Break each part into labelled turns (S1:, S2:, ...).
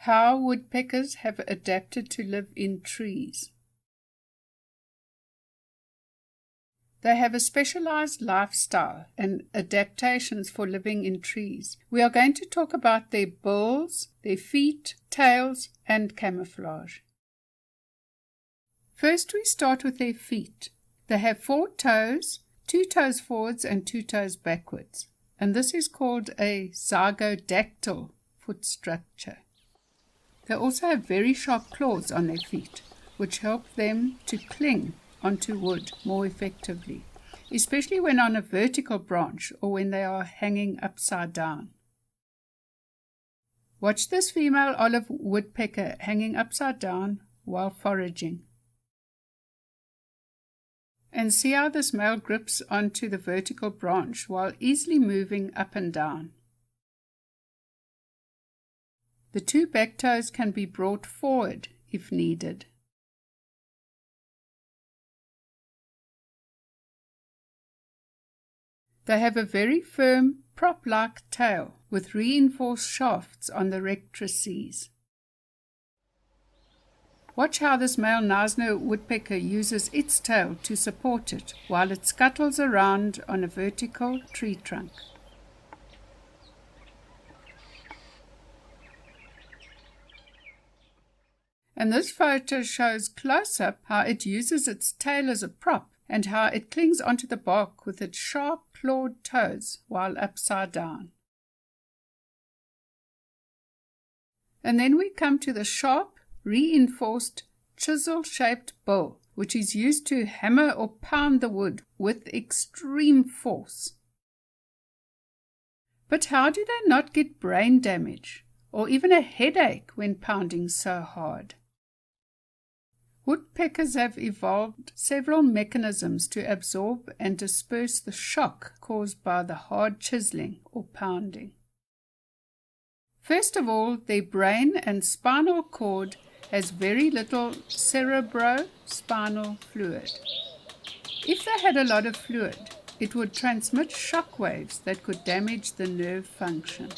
S1: How woodpeckers have adapted to live in trees. They have a specialized lifestyle and adaptations for living in trees. We are going to talk about their bills, their feet, tails, and camouflage. First, we start with their feet. They have 4 toes, 2 toes forwards and 2 toes backwards, and this is called a zygodactyl foot structure. They also have very sharp claws on their feet, which help them to cling onto wood more effectively, especially when on a vertical branch or when they are hanging upside down. Watch this female olive woodpecker hanging upside down while foraging. And see how this male grips onto the vertical branch while easily moving up and down. The 2 back toes can be brought forward if needed. They have a very firm, prop-like tail with reinforced shafts on the rectrices. Watch how this male Knysna woodpecker uses its tail to support it while it scuttles around on a vertical tree trunk. And this photo shows close-up how it uses its tail as a prop and how it clings onto the bark with its sharp clawed toes while upside down. And then we come to the sharp, reinforced, chisel-shaped bill, which is used to hammer or pound the wood with extreme force. But how do they not get brain damage or even a headache when pounding so hard? Woodpeckers have evolved several mechanisms to absorb and disperse the shock caused by the hard chiseling or pounding. First of all, their brain and spinal cord has very little cerebrospinal fluid. If they had a lot of fluid, it would transmit shock waves that could damage the nerve function.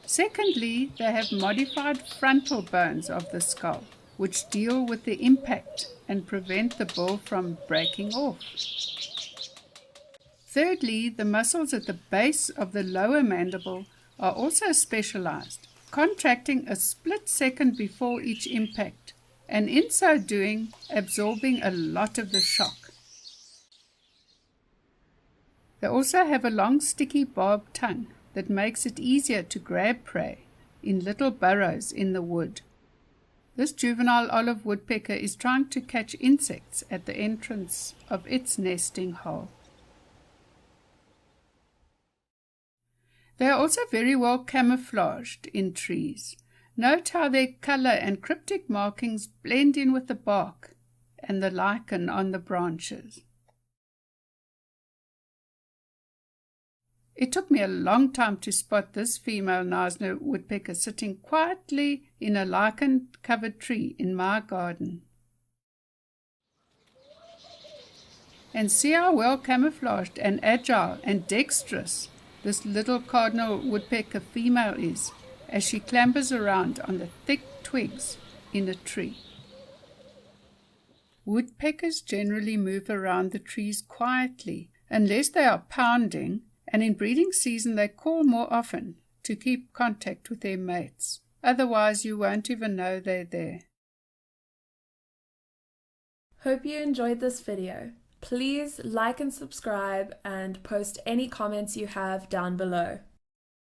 S1: Secondly, they have modified frontal bones of the skull, which deal with the impact and prevent the bill from breaking off. Thirdly, the muscles at the base of the lower mandible are also specialized, contracting a split second before each impact, and in so doing, absorbing a lot of the shock. They also have a long sticky barbed tongue that makes it easier to grab prey in little burrows in the wood. This juvenile olive woodpecker is trying to catch insects at the entrance of its nesting hole. They are also very well camouflaged in trees. Note how their color and cryptic markings blend in with the bark and the lichen on the branches. It took me a long time to spot this female Knysna woodpecker sitting quietly in a lichen-covered tree in my garden. And see how well camouflaged and agile and dexterous this little cardinal woodpecker female is as she clambers around on the thick twigs in a tree. Woodpeckers generally move around the trees quietly unless they are pounding, and in breeding season they call more often to keep contact with their mates. Otherwise you won't even know they're there.
S2: Hope you enjoyed this video. Please like and subscribe and post any comments you have down below.